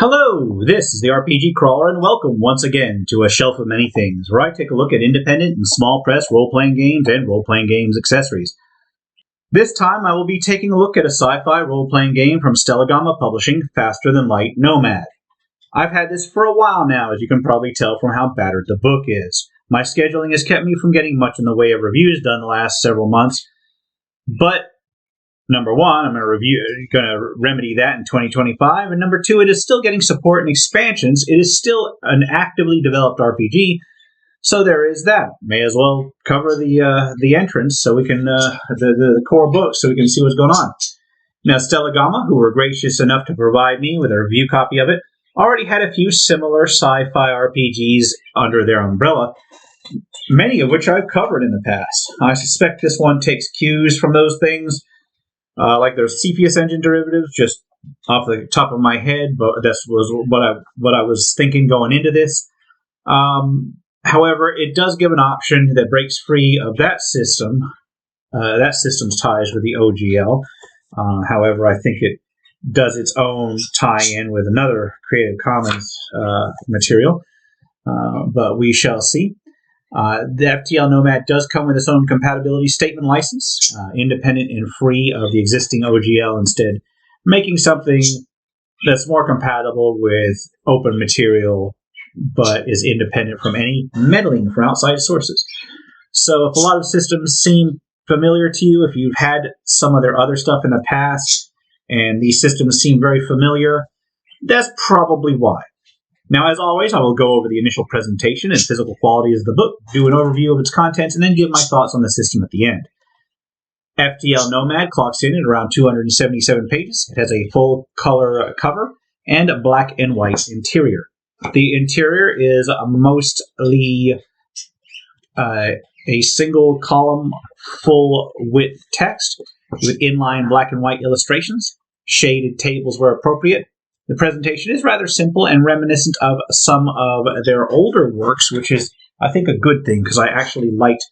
Hello, this is the RPG Crawler, and welcome once again to A Shelf of Many Things, where I take a look at independent and small press role-playing games and role-playing games accessories. This time I will be taking a look at a sci-fi role-playing game from Stellagama Publishing, Faster Than Light, Nomad. I've had this for a while now, as you can probably tell from how battered the book is. My scheduling has kept me from getting much in the way of reviews done the last several months, but number one, I'm going to remedy that in 2025, and number two, it is still getting support and expansions. It is still an actively developed RPG, so there is that. May as well cover the entrance so we can the core book so we can see what's going on. Now, Stellagama, who were gracious enough to provide me with a review copy of it, already had a few similar sci-fi RPGs under their umbrella, many of which I've covered in the past. I suspect this one takes cues from those things. Like there's Cepheus engine derivatives, just off the top of my head, but that was what I was thinking going into this. However, it does give an option that breaks free of that system's ties with the OGL. However, I think it does its own tie-in with another Creative Commons material, but we shall see. The FTL Nomad does come with its own compatibility statement license, independent and free of the existing OGL, instead making something that's more compatible with open material, but is independent from any meddling from outside sources. So if a lot of systems seem familiar to you, if you've had some of their other stuff in the past, and these systems seem very familiar, that's probably why. Now, as always, I will go over the initial presentation and physical qualities of the book, do an overview of its contents, and then give my thoughts on the system at the end. FTL Nomad clocks in at around 277 pages. It has a full-color cover and a black and white interior. The interior is mostly a single-column, full-width text with inline black and white illustrations, shaded tables where appropriate. The presentation is rather simple and reminiscent of some of their older works, which is, I think, a good thing, because I actually liked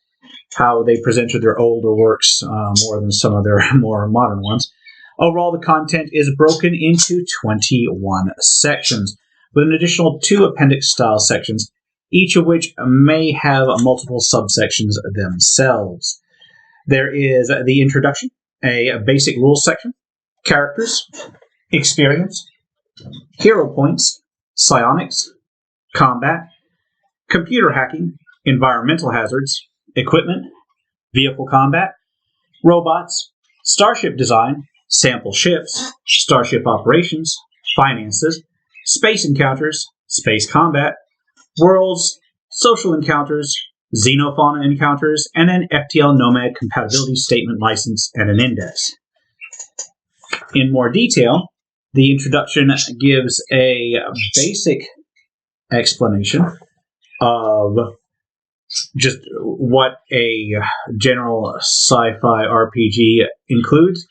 how they presented their older works more than some of their more modern ones. Overall, the content is broken into 21 sections, with an additional 2 appendix-style sections, each of which may have multiple subsections themselves. There is the introduction, a basic rules section, characters, experience, hero points, psionics, combat, computer hacking, environmental hazards, equipment, vehicle combat, robots, starship design, sample ships, starship operations, finances, space encounters, space combat, worlds, social encounters, xenofauna encounters, and an FTL Nomad compatibility statement license and an index. In more detail, the introduction gives a basic explanation of just what a general sci-fi RPG includes,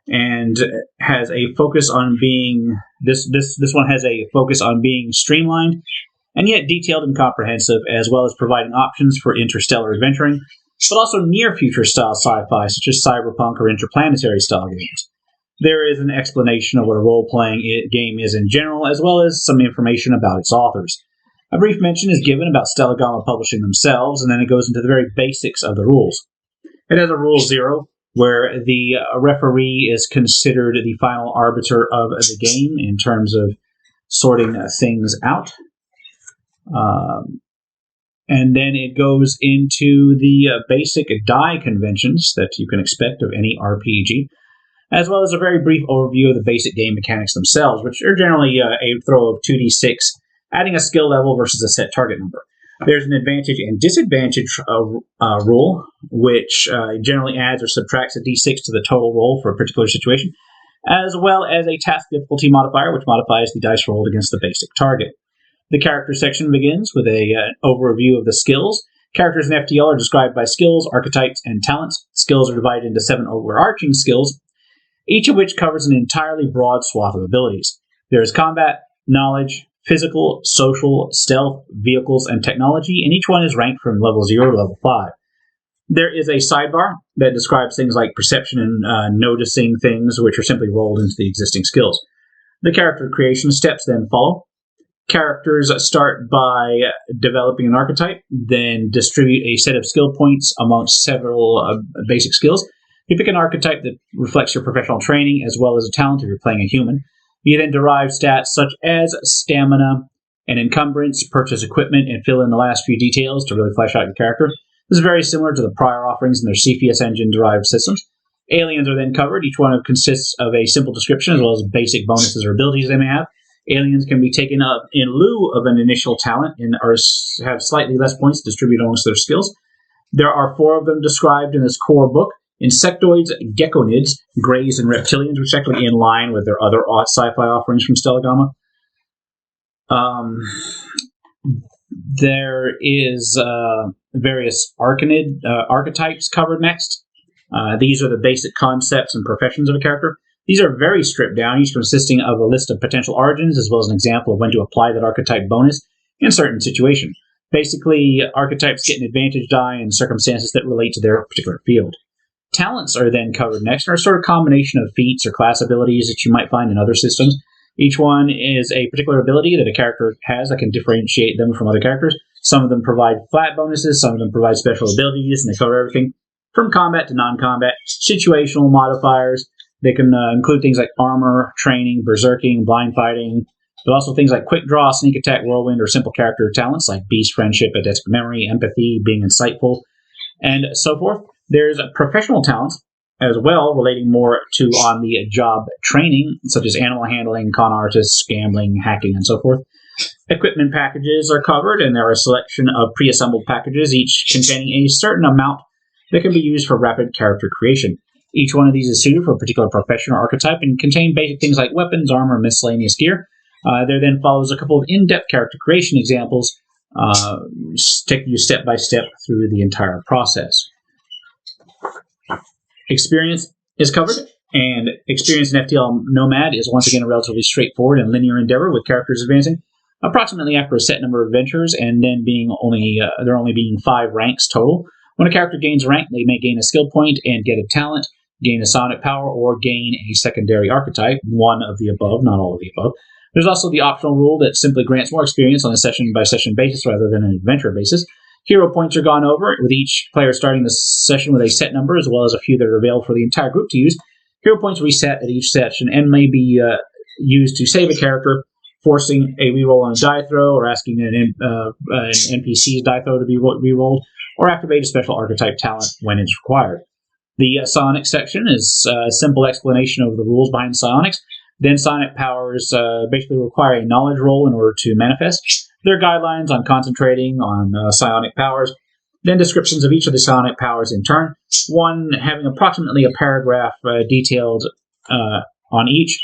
and has a focus on being this one has a focus on being streamlined and yet detailed and comprehensive, as well as providing options for interstellar adventuring, but also near future style sci-fi such as cyberpunk or interplanetary style games. There is an explanation of what a role-playing game is in general, as well as some information about its authors. A brief mention is given about Stellagama Publishing themselves, and then it goes into the very basics of the rules. It has a Rule 0, where the referee is considered the final arbiter of the game in terms of sorting things out. And then it goes into the basic die conventions that you can expect of any RPG, as well as a very brief overview of the basic game mechanics themselves, which are generally a throw of 2d6, adding a skill level versus a set target number. There's an advantage and disadvantage rule, which generally adds or subtracts a d6 to the total roll for a particular situation, as well as a task difficulty modifier, which modifies the dice rolled against the basic target. The character section begins with an overview of the skills. Characters in FTL are described by skills, archetypes, and talents. Skills are divided into 7 overarching skills, each of which covers an entirely broad swath of abilities. There is combat, knowledge, physical, social, stealth, vehicles, and technology, and each one is ranked from level 0 to level 5. There is a sidebar that describes things like perception and noticing things, which are simply rolled into the existing skills. The character creation steps then follow. Characters start by developing an archetype, then distribute a set of skill points amongst several basic skills. You pick an archetype that reflects your professional training as well as a talent if you're playing a human. You then derive stats such as stamina and encumbrance, purchase equipment, and fill in the last few details to really flesh out your character. This is very similar to the prior offerings in their CFS engine-derived systems. Aliens are then covered. Each one consists of a simple description as well as basic bonuses or abilities they may have. Aliens can be taken up in lieu of an initial talent and have slightly less points distributed amongst their skills. There are 4 of them described in this core book: insectoids, geckonids, greys, and reptilians, which is actually in line with their other sci-fi offerings from Stellagama. There is various archetypes covered next. These are the basic concepts and professions of a character. These are very stripped down, each consisting of a list of potential origins as well as an example of when to apply that archetype bonus in a certain situation. Basically, archetypes get an advantage die in circumstances that relate to their particular field. Talents are then covered next, and are a sort of combination of feats or class abilities that you might find in other systems. Each one is a particular ability that a character has that can differentiate them from other characters. Some of them provide flat bonuses, some of them provide special abilities, and they cover everything from combat to non-combat. Situational modifiers. They can include things like armor, training, berserking, blind fighting, but also things like quick draw, sneak attack, whirlwind, or simple character talents like beast, friendship, adept memory, empathy, being insightful, and so forth. There's professional talents as well, relating more to on the job training, such as animal handling, con artists, gambling, hacking, and so forth. Equipment packages are covered, and there are a selection of pre-assembled packages, each containing a certain amount that can be used for rapid character creation. Each one of these is suited for a particular profession or archetype and contain basic things like weapons, armor, miscellaneous gear. There then follows a couple of in-depth character creation examples, taking you step by step through the entire process. Experience is covered, and experience in FTL Nomad is once again a relatively straightforward and linear endeavor with characters advancing approximately after a set number of adventures, and then there only being 5 ranks total. When a character gains rank, they may gain a skill point and get a talent, gain a sonic power, or gain a secondary archetype, one of the above, not all of the above. There's also the optional rule that simply grants more experience on a session-by-session basis rather than an adventure basis. Hero points are gone over, with each player starting the session with a set number, as well as a few that are available for the entire group to use. Hero points reset at each session and may be used to save a character, forcing a reroll on a die throw, or asking an NPC's die throw to be rerolled, or activate a special archetype talent when it's required. The psionics section is a simple explanation of the rules behind psionics. Then psionic powers basically require a knowledge roll in order to manifest. There are guidelines on concentrating on psionic powers. Then descriptions of each of the psionic powers in turn, one having approximately a paragraph detailed on each,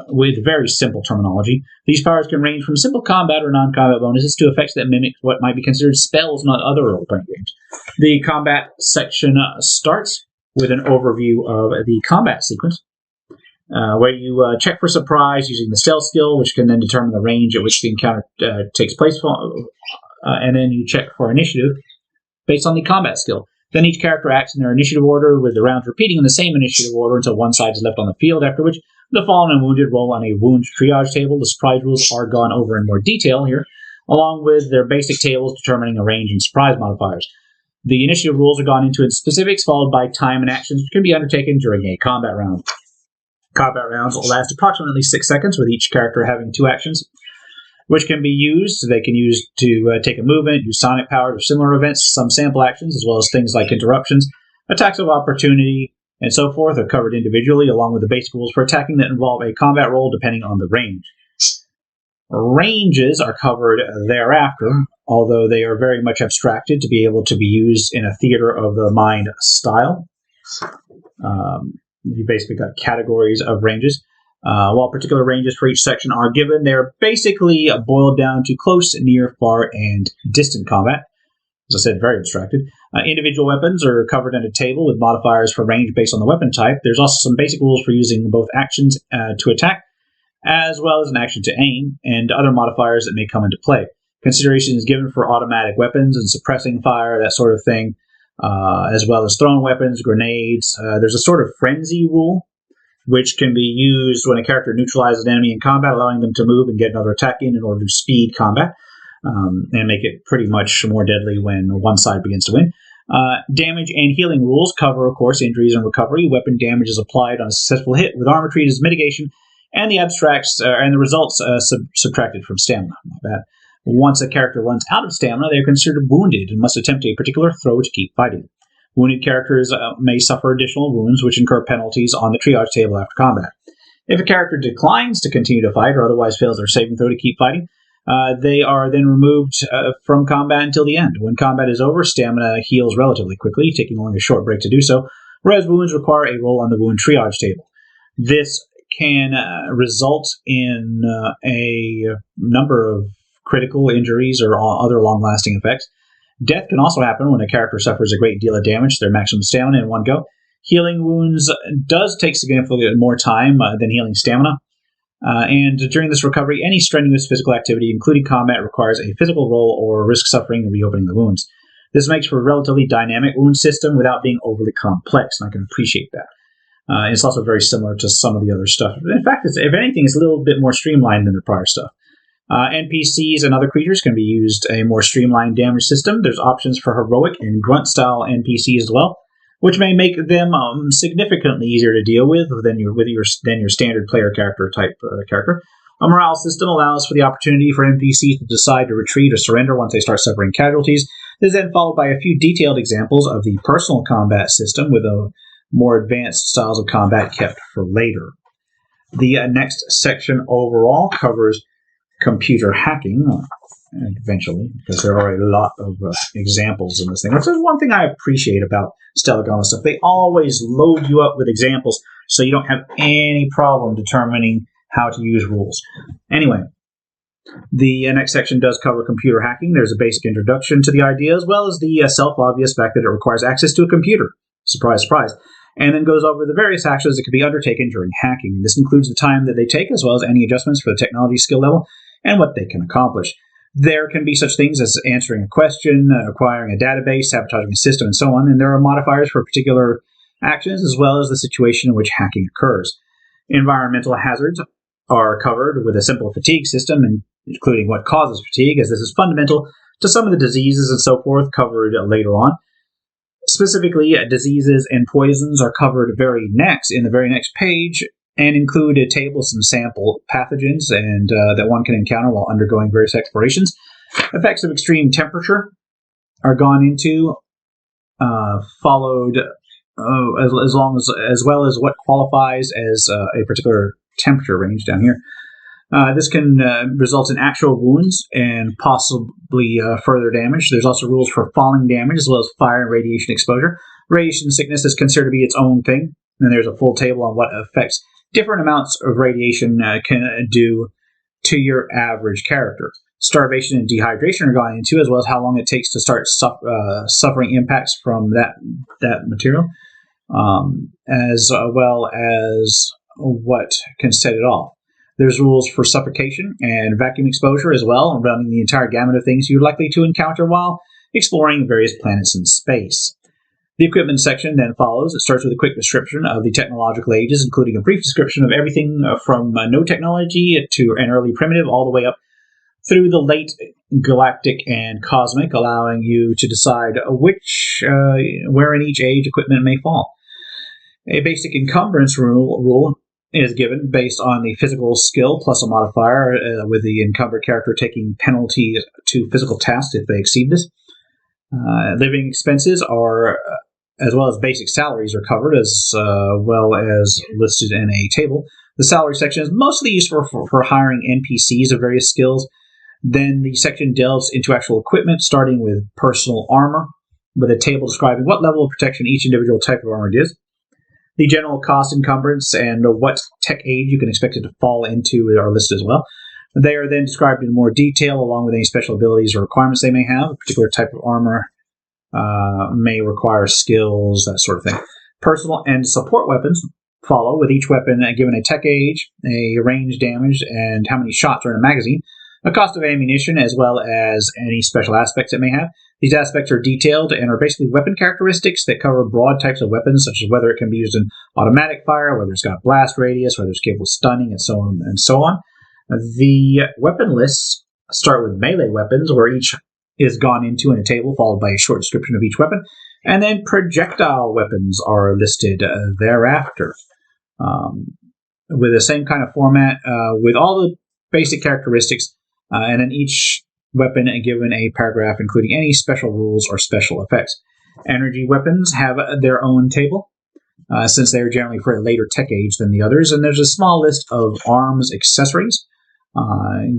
with very simple terminology. These powers can range from simple combat or non-combat bonuses to effects that mimic what might be considered spells in other role-playing games. The combat section starts with an overview of the combat sequence, where you check for surprise using the stealth skill, which can then determine the range at which the encounter takes place, and then you check for initiative based on the combat skill. Then each character acts in their initiative order, with the rounds repeating in the same initiative order until one side is left on the field, after which the fallen and wounded roll on a wound triage table. The surprise rules are gone over in more detail here, along with their basic tables determining a range and surprise modifiers. The initiative rules are gone into its specifics, followed by time and actions which can be undertaken during a combat round. Combat rounds will last approximately 6 seconds, with each character having 2 actions, which can be used. They can use to take a movement, use sonic powers or similar events, some sample actions, as well as things like interruptions, attacks of opportunity, and so forth are covered individually, along with the basic rules for attacking that involve a combat roll depending on the range. Ranges are covered thereafter, although they are very much abstracted to be able to be used in a theater of the mind style. You basically got categories of ranges. While particular ranges for each section are given, they're basically boiled down to close, near, far, and distant combat. As I said, very abstracted. Individual weapons are covered in a table with modifiers for range based on the weapon type. There's also some basic rules for using both actions to attack, as well as an action to aim, and other modifiers that may come into play. Consideration is given for automatic weapons and suppressing fire, that sort of thing, as well as thrown weapons, grenades. There's a sort of frenzy rule which can be used when a character neutralizes an enemy in combat, allowing them to move and get another attack in order to speed combat, and make it pretty much more deadly when one side begins to win. Damage and healing rules cover, of course, injuries and recovery. Weapon damage is applied on a successful hit, with armor treated as mitigation, and the abstracts and the results subtracted from stamina. My bad. Once a character runs out of stamina, they are considered wounded and must attempt a particular throw to keep fighting. Wounded characters may suffer additional wounds, which incur penalties on the triage table after combat. If a character declines to continue to fight or otherwise fails their saving throw to keep fighting, they are then removed from combat until the end. When combat is over, stamina heals relatively quickly, taking only a short break to do so, whereas wounds require a roll on the wound triage table. This can result in a number of critical injuries or other long-lasting effects. Death can also happen when a character suffers a great deal of damage to their maximum stamina in one go. Healing wounds does take significantly more time than healing stamina. And during this recovery, any strenuous physical activity, including combat, requires a physical roll or risk suffering and reopening the wounds. This makes for a relatively dynamic wound system without being overly complex, and I can appreciate that. It's also very similar to some of the other stuff. In fact, if anything, it's a little bit more streamlined than the prior stuff. NPCs and other creatures can be used a more streamlined damage system. There's options for heroic and grunt-style NPCs as well, which may make them significantly easier to deal with than your standard player character type character. A morale system allows for the opportunity for NPCs to decide to retreat or surrender once they start suffering casualties. This is then followed by a few detailed examples of the personal combat system, with more advanced styles of combat kept for later. The next section overall covers computer hacking, eventually, because there are a lot of examples in this thing. Which is one thing I appreciate about Stellagama stuff. They always load you up with examples, so you don't have any problem determining how to use rules. Anyway, the next section does cover computer hacking. There's a basic introduction to the idea, as well as the self-obvious fact that it requires access to a computer. Surprise, surprise. And then goes over the various actions that can be undertaken during hacking. This includes the time that they take, as well as any adjustments for the technology skill level and what they can accomplish. There can be such things as answering a question, acquiring a database, sabotaging a system, and so on, and there are modifiers for particular actions, as well as the situation in which hacking occurs. Environmental hazards are covered with a simple fatigue system, including what causes fatigue, as this is fundamental to some of the diseases and so forth covered later on. Specifically, diseases and poisons are covered in the very next page, and include a table of some sample pathogens and that one can encounter while undergoing various explorations. Effects of extreme temperature are gone into, followed as well as what qualifies as a particular temperature range down here. This can result in actual wounds and possibly further damage. There's also rules for falling damage, as well as fire and radiation exposure. Radiation sickness is considered to be its own thing, and there's a full table on what effects different amounts of radiation can do to your average character. Starvation and dehydration are gone into, as well as how long it takes to start suffering impacts from that material, as well as what can set it off. There's rules for suffocation and vacuum exposure as well, running the entire gamut of things you're likely to encounter while exploring various planets in space. The equipment section then follows. It starts with a quick description of the technological ages, including a brief description of everything from no technology to an early primitive, all the way up through the late galactic and cosmic, allowing you to decide where in each age equipment may fall. A basic encumbrance rule is given based on the physical skill plus a modifier, with the encumbered character taking penalty to physical tasks if they exceed this. Living expenses are, as well as basic salaries, are covered, as well as listed in a table. The salary section is mostly used for hiring NPCs of various skills. Then the section delves into actual equipment, starting with personal armor, with a table describing what level of protection each individual type of armor gives. The general cost encumbrance and what tech age you can expect it to fall into are listed as well. They are then described in more detail, along with any special abilities or requirements they may have. A particular type of armor may require skills, that sort of thing. Personal and support weapons follow, with each weapon given a tech age, a range damage, and how many shots are in a magazine. a cost of ammunition, as well as any special aspects it may have. These aspects are detailed and are basically weapon characteristics that cover broad types of weapons, such as whether it can be used in automatic fire, whether it's got blast radius, whether it's capable of stunning, and so on and so on. The weapon lists start with melee weapons, where each is gone into in a table, followed by a short description of each weapon, and then projectile weapons are listed thereafter. With the same kind of format, with all the basic characteristics, and then each weapon given a paragraph including any special rules or special effects. Energy weapons have their own table, since they are generally for a later tech age than the others, and there's a small list of arms accessories,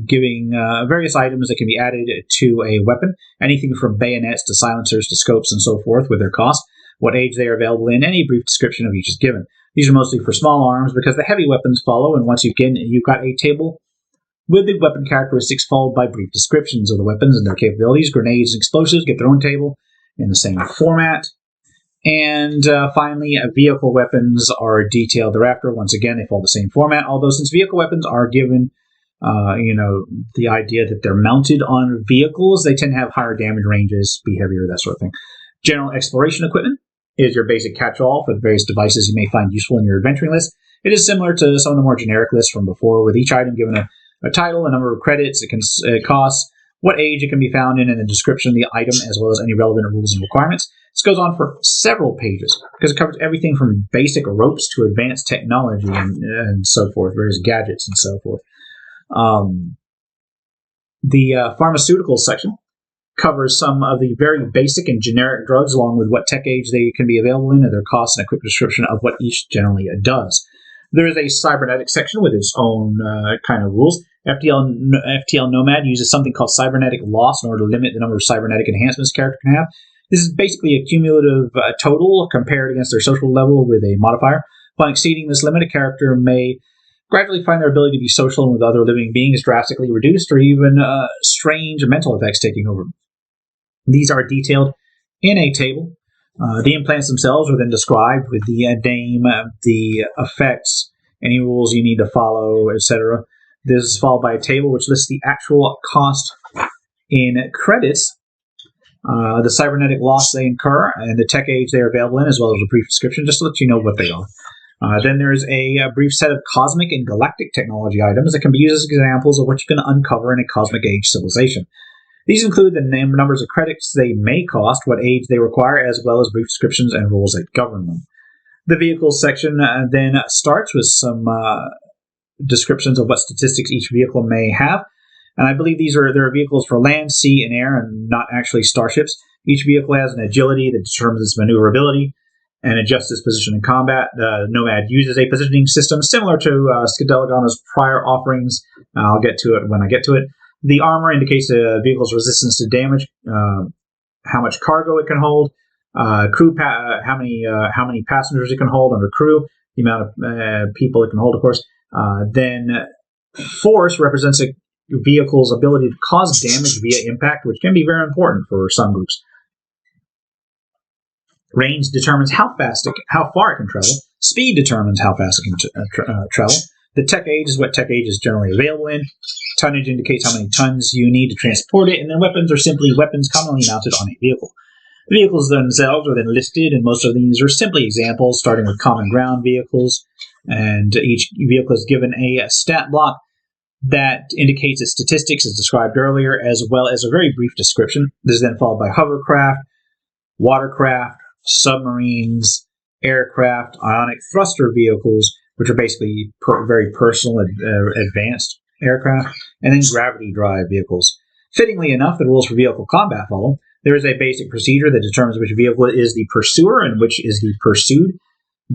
giving various items that can be added to a weapon, anything from bayonets to silencers to scopes and so forth, with their cost, what age they are available in, any brief description of each is given. These are mostly for small arms because the heavy weapons follow, and once you've got a table with the weapon characteristics followed by brief descriptions of the weapons and their capabilities. Grenades and explosives get their own table in the same format. And finally, vehicle weapons are detailed thereafter. Once again, they follow the same format, although since vehicle weapons are given the idea that they're mounted on vehicles, they tend to have higher damage ranges, be heavier, that sort of thing. General exploration equipment is your basic catch-all for the various devices you may find useful in your adventuring list. It is similar to some of the more generic lists from before, with each item given a title, a number of credits, it costs, what age it can be found in, and a description of the item, as well as any relevant rules and requirements. This goes on for several pages, because it covers everything from basic ropes to advanced technology and so forth, various gadgets and so forth. The pharmaceutical section covers some of the very basic and generic drugs, along with what tech age they can be available in, and their costs, and a quick description of what each generally does. There is a cybernetic section with its own kind of rules. FTL Nomad uses something called cybernetic loss in order to limit the number of cybernetic enhancements a character can have. This is basically a cumulative total compared against their social level with a modifier. Upon exceeding this limit, a character may gradually find their ability to be social and with other living beings drastically reduced, or even strange mental effects taking over. These are detailed in a table. The implants themselves are then described with the name, the effects, any rules you need to follow, etc. This is followed by a table which lists the actual cost in credits, the cybernetic loss they incur, and the tech age they are available in, as well as a brief description, just to let you know what they are. Then there's a brief set of cosmic and galactic technology items that can be used as examples of what you can uncover in a cosmic age civilization. These include the numbers of credits they may cost, what age they require, as well as brief descriptions and rules that govern them. The vehicles section then starts with some descriptions of what statistics each vehicle may have. And I believe there are vehicles for land, sea, and air, and not actually starships. Each vehicle has an agility that determines its maneuverability and adjusts its position in combat. Nomad uses a positioning system similar to Stellagama's prior offerings. I'll get to it when I get to it. The armor indicates the vehicle's resistance to damage, how much cargo it can hold, how many passengers it can hold under crew, the amount of people it can hold, of course. Then force represents a vehicle's ability to cause damage via impact, which can be very important for some groups. Range determines how far it can travel. Speed determines how fast it can travel. The tech age is what tech age is generally available in. Tonnage indicates how many tons you need to transport it, and then weapons are simply weapons commonly mounted on a vehicle. The vehicles themselves are then listed, and most of these are simply examples, starting with common ground vehicles, and each vehicle is given a stat block that indicates its statistics as described earlier, as well as a very brief description. This is then followed by hovercraft, watercraft, submarines, aircraft, ionic thruster vehicles, which are basically very personal advanced aircraft, and then gravity drive vehicles. Fittingly enough, the rules for vehicle combat follow. There is a basic procedure that determines which vehicle is the pursuer and which is the pursued.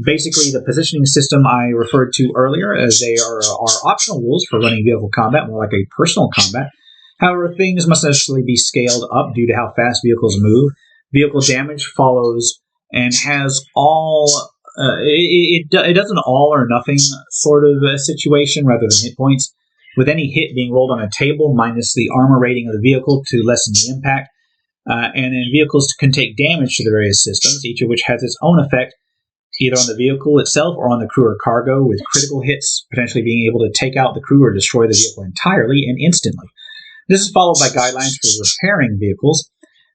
Basically, the positioning system I referred to earlier, as they are optional rules for running vehicle combat, more like a personal combat. However, things must necessarily be scaled up due to how fast vehicles move. Vehicle damage follows and has all... it does an all or nothing sort of situation rather than hit points, with any hit being rolled on a table minus the armor rating of the vehicle to lessen the impact. And then vehicles can take damage to the various systems, each of which has its own effect, either on the vehicle itself or on the crew or cargo, with critical hits potentially being able to take out the crew or destroy the vehicle entirely and instantly. This is followed by guidelines for repairing vehicles,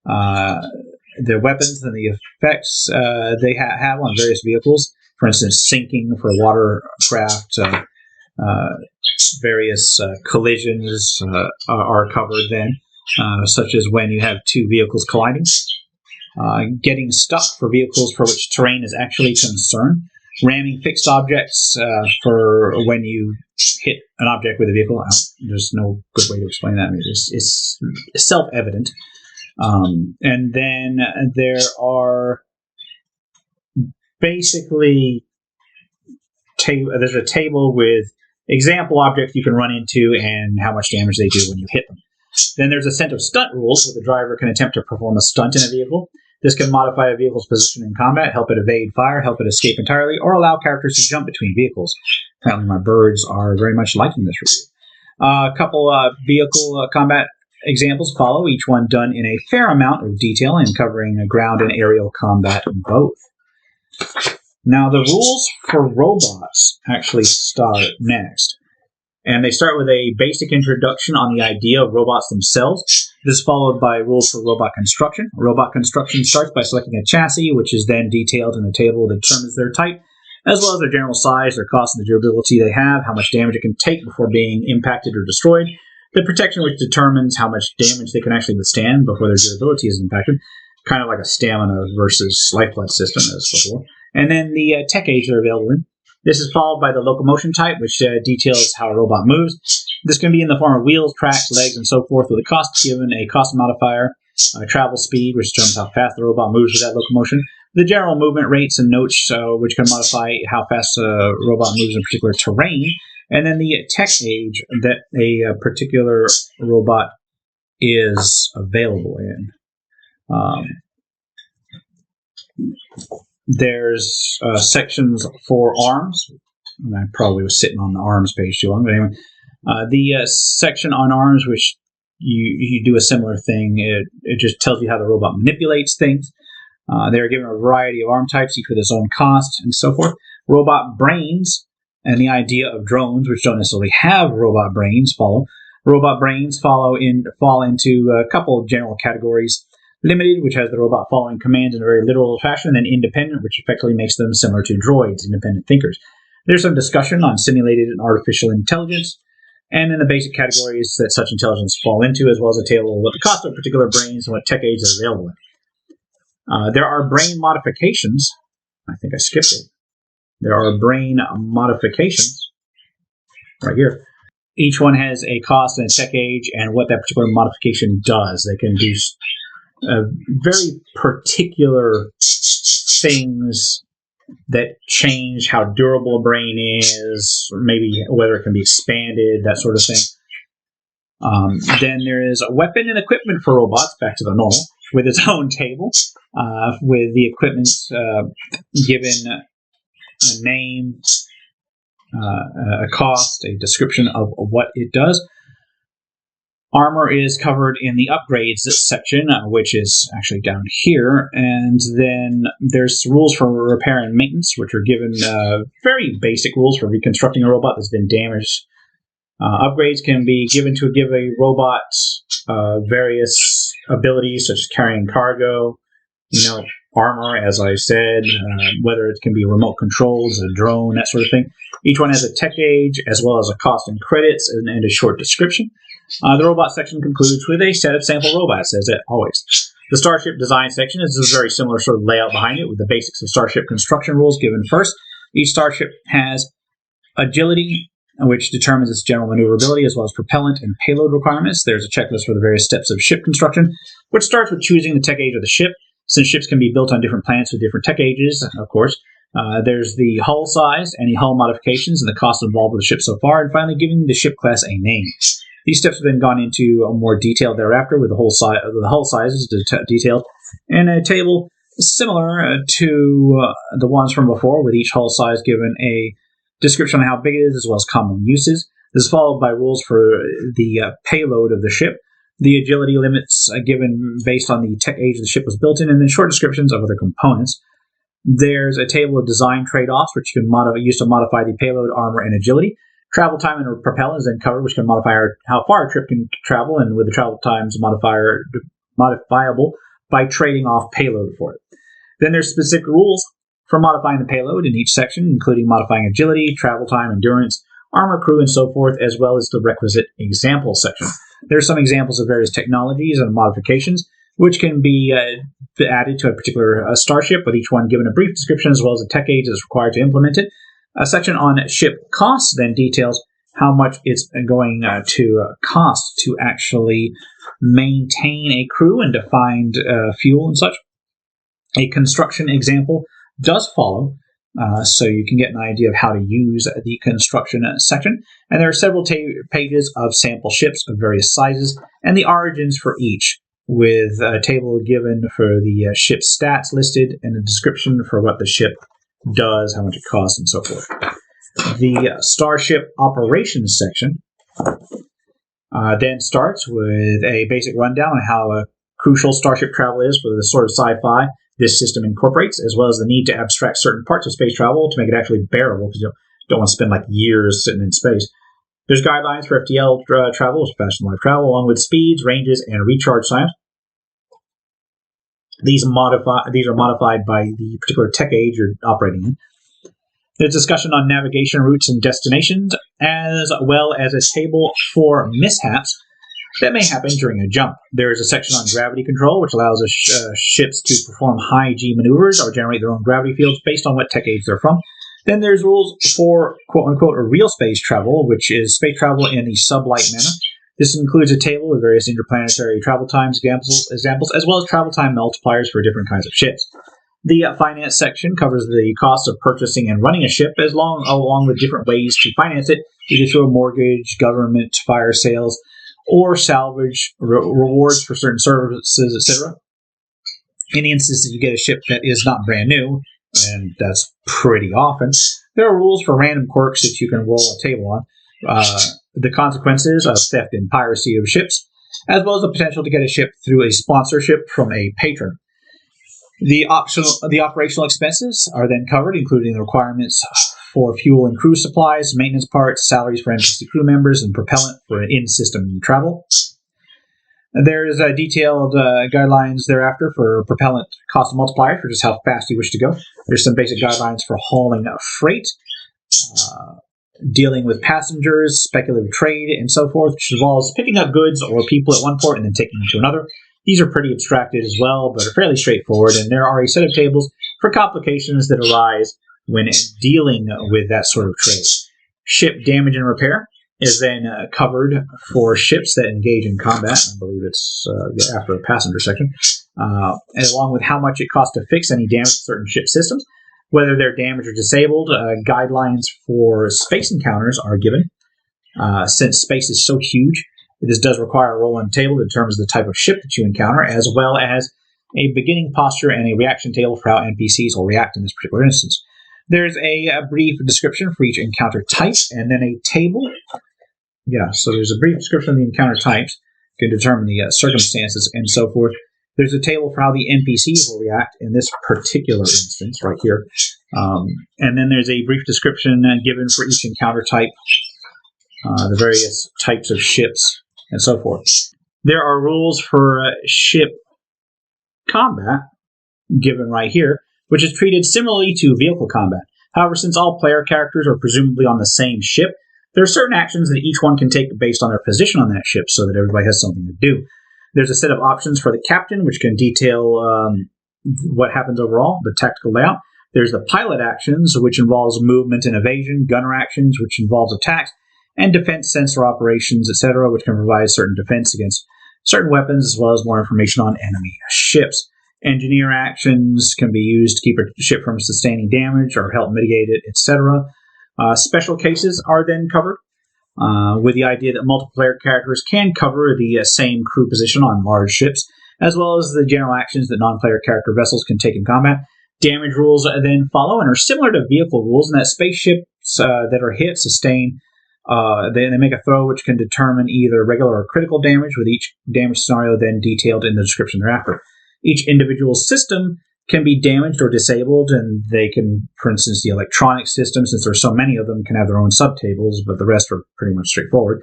the weapons and the effects they have on various vehicles. For instance, sinking for watercraft, various collisions are covered then, such as when you have two vehicles colliding. Getting stuck for vehicles for which terrain is actually a concern. Ramming fixed objects for when you hit an object with a vehicle. There's no good way to explain that. It's self-evident. And then there are basically there's a table with example objects you can run into and how much damage they do when you hit them. Then there's a set of stunt rules where the driver can attempt to perform a stunt in a vehicle. This can modify a vehicle's position in combat, help it evade fire, help it escape entirely, or allow characters to jump between vehicles. Apparently my birds are very much liking this review. A couple vehicle combat examples follow, each one done in a fair amount of detail and covering ground and aerial combat both. Now the rules for robots actually start next. And they start with a basic introduction on the idea of robots themselves. This is followed by rules for robot construction. Robot construction starts by selecting a chassis, which is then detailed in a table that determines their type, as well as their general size, their cost, and the durability they have, how much damage it can take before being impacted or destroyed, the protection which determines how much damage they can actually withstand before their durability is impacted, kind of like a stamina versus lifeblood system as before, and then the tech age they're available in. This is followed by the locomotion type, which details how a robot moves. This can be in the form of wheels, tracks, legs, and so forth, with a cost given a cost modifier, travel speed, which determines how fast the robot moves with that locomotion, the general movement rates and notes, which can modify how fast a robot moves in particular terrain, and then the tech age that a particular robot is available in. There's sections for arms. I probably was sitting on the arms page too long, but anyway. The section on arms, which you do a similar thing, it just tells you how the robot manipulates things. They're given a variety of arm types, each with its own cost, and so forth. Robot brains, and the idea of drones, which don't necessarily have robot brains, follow. Robot brains fall into a couple of general categories. Limited, which has the robot following commands in a very literal fashion, and independent, which effectively makes them similar to droids, independent thinkers. There's some discussion on simulated and artificial intelligence, and in the basic categories that such intelligence fall into, as well as a table of what the cost of particular brains and what tech aids are available in. There are brain modifications. I think I skipped it. There are brain modifications right here. Each one has a cost and a tech age and what that particular modification does. They can do very particular things that change how durable a brain is, or maybe whether it can be expanded, that sort of thing. Then there is a weapon and equipment for robots, back to the normal, with its own table, with the equipment given a name, a cost, a description of what it does. Armor is covered in the upgrades section, which is actually down here. And then there's rules for repair and maintenance, which are given very basic rules for reconstructing a robot that's been damaged. Upgrades can be given to give a robot various abilities, such as carrying cargo, armor, as I said, whether it can be remote controlled, a drone, that sort of thing. Each one has a tech age, as well as a cost and credits, and a short description. The robot section concludes with a set of sample robots, as always. The Starship design section is a very similar sort of layout behind it, with the basics of Starship construction rules given first. Each Starship has agility, which determines its general maneuverability, as well as propellant and payload requirements. There's a checklist for the various steps of ship construction, which starts with choosing the tech age of the ship, since ships can be built on different planets with different tech ages, of course. There's the hull size, any hull modifications, and the cost involved with the ship so far, and finally giving the ship class a name. These steps have been gone into more detail thereafter, with the hull sizes detailed, and a table similar to the ones from before, with each hull size given a description on how big it is, as well as common uses. This is followed by rules for the payload of the ship, the agility limits given based on the tech age the ship was built in, and then short descriptions of other components. There's a table of design trade-offs, which you can use to modify the payload, armor, and agility. Travel time and propellant is then covered, which can modify how far a trip can travel, and with the travel times modifiable by trading off payload for it. Then there's specific rules for modifying the payload in each section, including modifying agility, travel time, endurance, armor crew, and so forth, as well as the requisite example section. There are some examples of various technologies and modifications which can be added to a particular starship, with each one given a brief description as well as the tech age that's required to implement it. A section on ship costs then details how much it's going to cost to actually maintain a crew and to find fuel and such. A construction example does follow, so you can get an idea of how to use the construction section. And there are several pages of sample ships of various sizes and the origins for each, with a table given for the ship stats listed and a description for what the ship does, how much it costs, and so forth. The Starship Operations section then starts with a basic rundown on how crucial starship travel is for the sort of sci-fi this system incorporates, as well as the need to abstract certain parts of space travel to make it actually bearable, because you don't want to spend like years sitting in space. There's guidelines for FTL travel, which is fast and light travel, along with speeds, ranges, and recharge times. These are modified by the particular tech age you're operating in. There's discussion on navigation routes and destinations, as well as a table for mishaps that may happen during a jump. There is a section on gravity control, which allows ships to perform high G maneuvers or generate their own gravity fields based on what tech age they're from. Then there's rules for quote-unquote real space travel, which is space travel in the sublight manner. This includes a table with various interplanetary travel times examples, as well as travel time multipliers for different kinds of ships. The finance section covers the cost of purchasing and running a ship, along with different ways to finance it, either through a mortgage, government, fire sales, or salvage, rewards for certain services, etc. In the instance that you get a ship that is not brand new, and that's pretty often, there are rules for random quirks that you can roll a table on, the consequences of theft and piracy of ships, as well as the potential to get a ship through a sponsorship from a patron. The operational expenses are then covered, including the requirements for fuel and crew supplies, maintenance parts, salaries for NPC crew members, and propellant for in-system travel. There is detailed guidelines thereafter for propellant cost multiplier for just how fast you wish to go. There's some basic guidelines for hauling freight, dealing with passengers, speculative trade, and so forth, which involves picking up goods or people at one port and then taking them to another. These are pretty abstracted as well, but are fairly straightforward, and there are a set of tables for complications that arise when dealing with that sort of trade. Ship damage and repair is then covered for ships that engage in combat. I believe it's after the passenger section, and along with how much it costs to fix any damage to certain ship systems, whether they're damaged or disabled. Guidelines for space encounters are given. Since space is so huge, this does require a roll on table that determines the type of ship that you encounter, as well as a beginning posture and a reaction table for how NPCs will react in this particular instance. There's a brief description for each encounter type, and then a table. So there's a brief description of the encounter types, can determine the circumstances and so forth. There's a table for how the NPCs will react in this particular instance right here. And then there's a brief description given for each encounter type, the various types of ships, and so forth. There are rules for ship combat given right here, which is treated similarly to vehicle combat. However, since all player characters are presumably on the same ship, there are certain actions that each one can take based on their position on that ship so that everybody has something to do. There's a set of options for the captain, which can detail what happens overall, the tactical layout. There's the pilot actions, which involves movement and evasion, gunner actions, which involves attacks, and defense sensor operations, etc., which can provide certain defense against certain weapons, as well as more information on enemy ships. Engineer actions can be used to keep a ship from sustaining damage or help mitigate it, etc. Special cases are then covered, with the idea that multiplayer characters can cover the same crew position on large ships, as well as the general actions that non-player character vessels can take in combat. Damage rules then follow and are similar to vehicle rules in that spaceships that are hit sustain. They make a throw which can determine either regular or critical damage, with each damage scenario then detailed in the description thereafter. Each individual system can be damaged or disabled, and they can, for instance, the electronic system, since there's so many of them, can have their own subtables, but the rest are pretty much straightforward.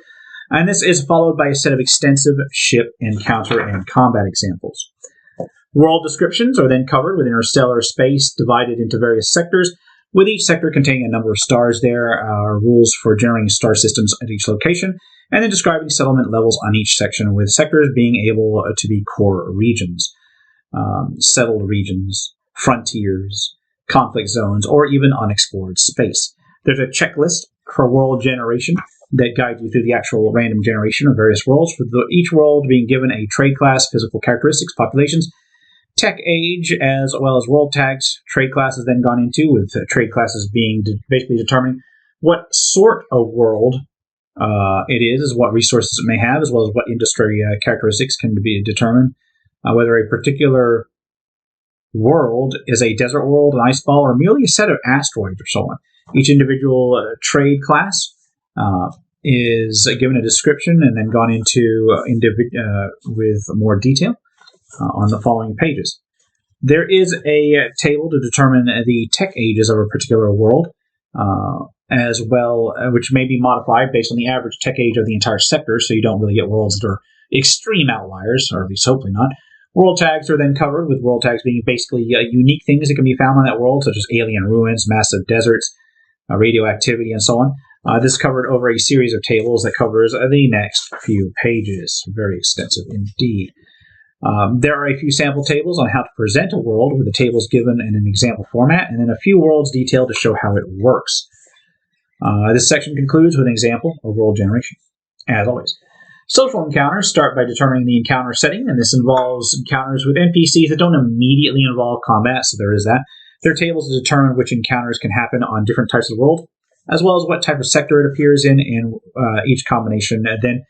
And this is followed by a set of extensive ship, encounter, and combat examples. World descriptions are then covered with interstellar space divided into various sectors, with each sector containing a number of stars. There are rules for generating star systems at each location, and then describing settlement levels on each section, with sectors being able to be core regions, settled regions, frontiers, conflict zones, or even unexplored space. There's a checklist for world generation that guides you through the actual random generation of various worlds, with each world being given a trade class, physical characteristics, populations, tech age, as well as world tags. Trade classes then gone into, with trade classes being basically determining what sort of world it is what resources it may have, as well as what industry characteristics can be determined. Whether a particular world is a desert world, an ice ball, or merely a set of asteroids or so on. Each individual trade class is given a description and then gone into with more detail on the following pages. There is a table to determine the tech ages of a particular world, as well, which may be modified based on the average tech age of the entire sector, so you don't really get worlds that are extreme outliers, or at least hopefully not. World tags are then covered, with world tags being basically unique things that can be found on that world, such as alien ruins, massive deserts, radioactivity, and so on. This is covered over a series of tables that covers the next few pages. Very extensive indeed. There are a few sample tables on how to present a world, with the tables given in an example format, and then a few worlds detailed to show how it works. This section concludes with an example of world generation, as always. Social encounters start by determining the encounter setting, and this involves encounters with NPCs that don't immediately involve combat, so there is that. There are tables to determine which encounters can happen on different types of world, as well as what type of sector it appears in each combination, and then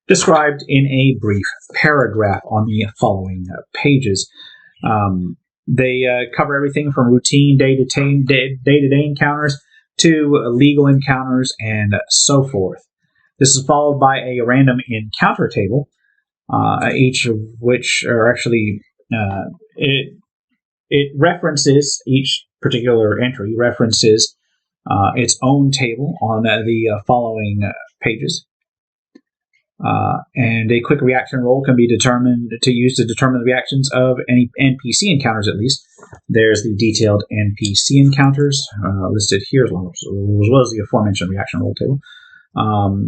described in a brief paragraph on the following pages. They cover everything from routine day-to-day encounters to legal encounters and so forth. This is followed by a random encounter table, each of which are actually it references, each particular entry references its own table on the following pages. And a quick reaction roll can be used to determine the reactions of any NPC encounters, at least. There's the detailed NPC encounters listed here, as well as the aforementioned reaction roll table.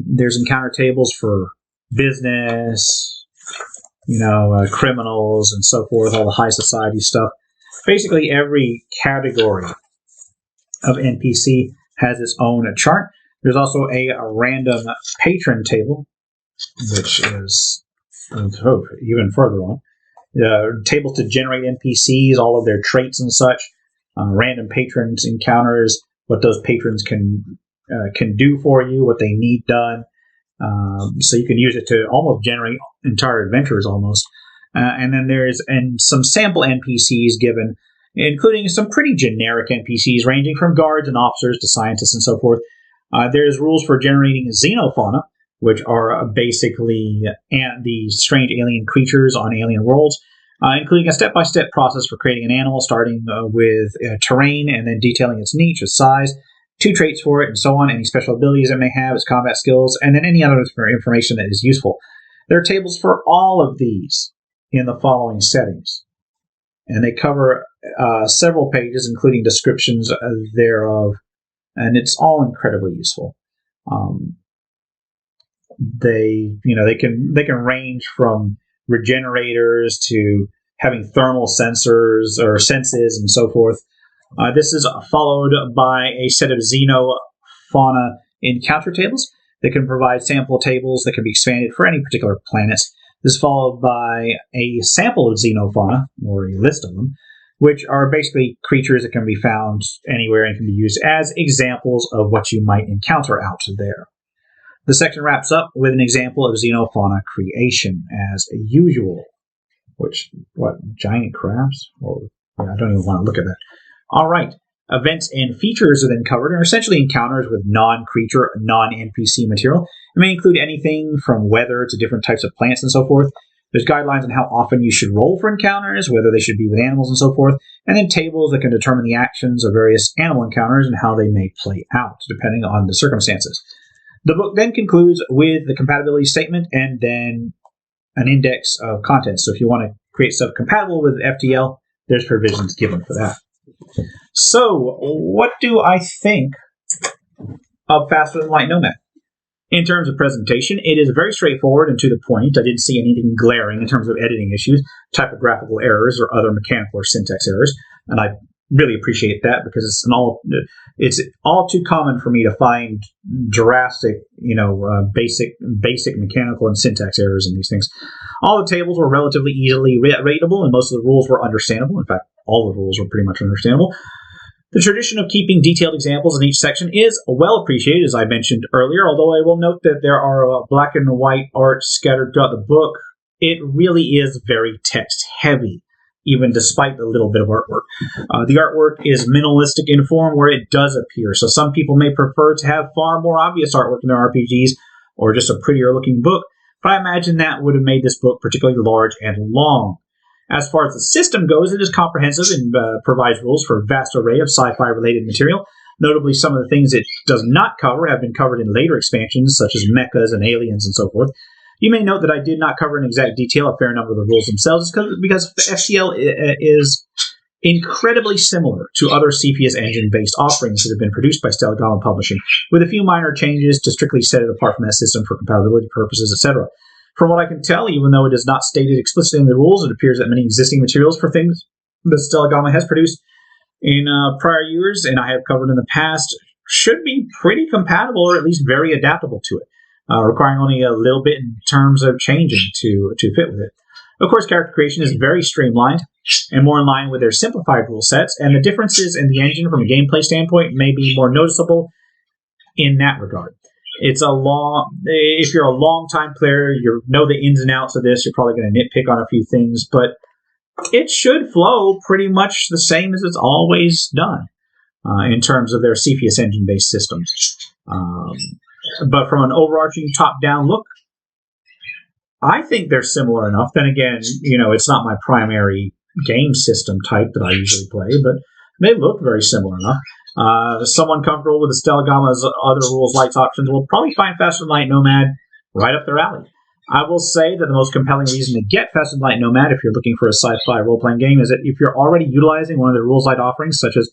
There's encounter tables for business, criminals, and so forth, all the high society stuff. Basically, every category of NPC has its own chart. There's also a random patron table, which is even further on. Tables to generate NPCs, all of their traits and such. Random patrons encounters, what those patrons can do for you, what they need done. So you can use it to almost generate entire adventures almost. And then there's some sample NPCs given, including some pretty generic NPCs ranging from guards and officers to scientists and so forth. There's rules for generating xenofauna, which are basically the strange alien creatures on alien worlds, including a step-by-step process for creating an animal, starting with terrain and then detailing its niche, its size, 2 traits for it, and so on, any special abilities it may have, its combat skills, and then any other information that is useful. There are tables for all of these in the following settings, and they cover several pages, including descriptions thereof, and it's all incredibly useful. They can range from regenerators to having thermal sensors or senses and so forth. This is followed by a set of xenofauna encounter tables that can provide sample tables that can be expanded for any particular planets. This is followed by a sample of xenofauna, or a list of them, which are basically creatures that can be found anywhere and can be used as examples of what you might encounter out there. The section wraps up with an example of xenofauna creation, as usual. Giant crabs? I don't even want to look at that. All right. Events and features are then covered, and are essentially encounters with non-creature, non-NPC material. It may include anything from weather to different types of plants and so forth. There's guidelines on how often you should roll for encounters, whether they should be with animals and so forth, and then tables that can determine the actions of various animal encounters and how they may play out, depending on the circumstances. The book then concludes with the compatibility statement and then an index of contents. So if you want to create stuff compatible with FTL, there's provisions given for that. So, what do I think of Faster Than Light Nomad? In terms of presentation, it is very straightforward and to the point. I didn't see anything glaring in terms of editing issues, typographical errors, or other mechanical or syntax errors, and I really appreciate that because it's all too common for me to find drastic, basic mechanical and syntax errors in these things. All the tables were relatively easily readable, and most of the rules were understandable. In fact, all the rules were pretty much understandable. The tradition of keeping detailed examples in each section is well appreciated, as I mentioned earlier, although I will note that there are black and white art scattered throughout the book. It really is very text-heavy, even despite the little bit of artwork. The artwork is minimalistic in form where it does appear, so some people may prefer to have far more obvious artwork in their RPGs, or just a prettier-looking book, but I imagine that would have made this book particularly large and long. As far as the system goes, it is comprehensive and provides rules for a vast array of sci-fi related material. Notably, some of the things it does not cover have been covered in later expansions, such as mechas and aliens and so forth. You may note that I did not cover in exact detail a fair number of the rules themselves, because FTL is incredibly similar to other CPS engine-based offerings that have been produced by Stellagama Publishing, with a few minor changes to strictly set it apart from that system for compatibility purposes, etc. From what I can tell, even though it is not stated explicitly in the rules, it appears that many existing materials for things that Stellagama has produced in prior years, and I have covered in the past, should be pretty compatible or at least very adaptable to it, requiring only a little bit in terms of changing to fit with it. Of course, character creation is very streamlined and more in line with their simplified rule sets, and the differences in the engine from a gameplay standpoint may be more noticeable in that regard. If you're a long-time player, you know the ins and outs of this, you're probably going to nitpick on a few things, but it should flow pretty much the same as it's always done in terms of their CPS engine-based systems. But from an overarching top-down look, I think they're similar enough. Then again, it's not my primary game system type that I usually play, but they look very similar enough. Someone comfortable with the Stellagama's other rules lights options will probably find Faster Than Light Nomad right up their alley. I will say that the most compelling reason to get Faster Than Light Nomad if you're looking for a sci-fi role-playing game is that if you're already utilizing one of their rules light offerings, such as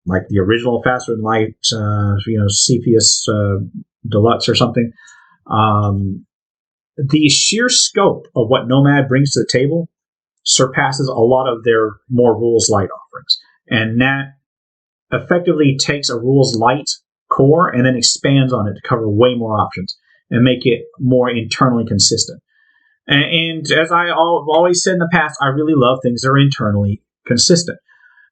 like the original Faster Than Light, CPS Deluxe or something, the sheer scope of what Nomad brings to the table surpasses a lot of their more rules light offerings, and that effectively takes a rules light core and then expands on it to cover way more options and make it more internally consistent. And as I've always said in the past, I really love things that are internally consistent.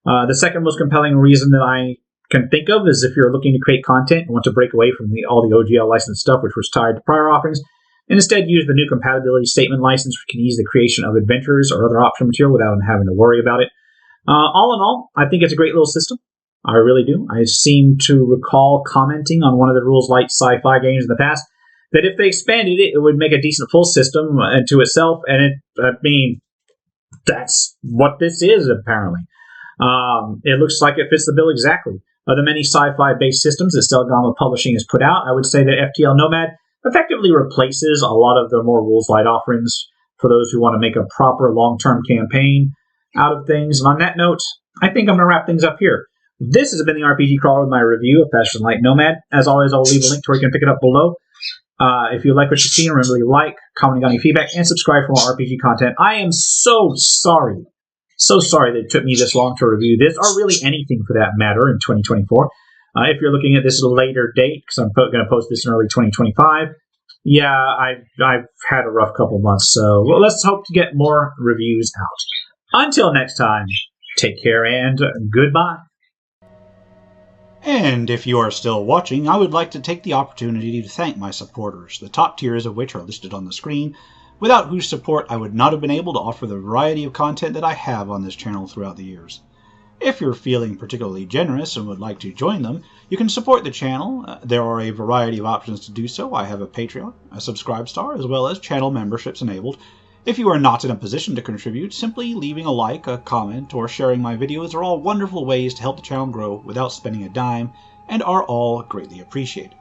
The second most compelling reason that I can think of is if you're looking to create content and want to break away from all the OGL licensed stuff, which was tied to prior offerings, and instead use the new compatibility statement license, which can ease the creation of adventures or other optional material without having to worry about it. All in all, I think it's a great little system. I really do. I seem to recall commenting on one of the rules light sci-fi games in the past that if they expanded it, it would make a decent full system to itself, and that's what this is, apparently. It looks like it fits the bill exactly. Of the many sci-fi based systems that Stellagama Publishing has put out, I would say that FTL Nomad effectively replaces a lot of their more rules light offerings for those who want to make a proper long-term campaign out of things. And on that note, I think I'm going to wrap things up here. This has been the RPG Crawler with my review of Faster Than Light Nomad. As always, I'll leave a link to where you can pick it up below. If you like what you've seen, remember to like, comment on any feedback, and subscribe for more RPG content. I am so sorry that it took me this long to review this, or really anything for that matter, in 2024. If you're looking at this at a later date, because I'm going to post this in early 2025, yeah, I've had a rough couple months, so let's hope to get more reviews out. Until next time, take care and goodbye. And if you are still watching, I would like to take the opportunity to thank my supporters, the top tiers of which are listed on the screen, without whose support I would not have been able to offer the variety of content that I have on this channel throughout the years. If you're feeling particularly generous and would like to join them, you can support the channel. There are a variety of options to do so. I have a Patreon, a Subscribe Star, as well as channel memberships enabled, If you are not in a position to contribute, simply leaving a like, a comment, or sharing my videos are all wonderful ways to help the channel grow without spending a dime, and are all greatly appreciated.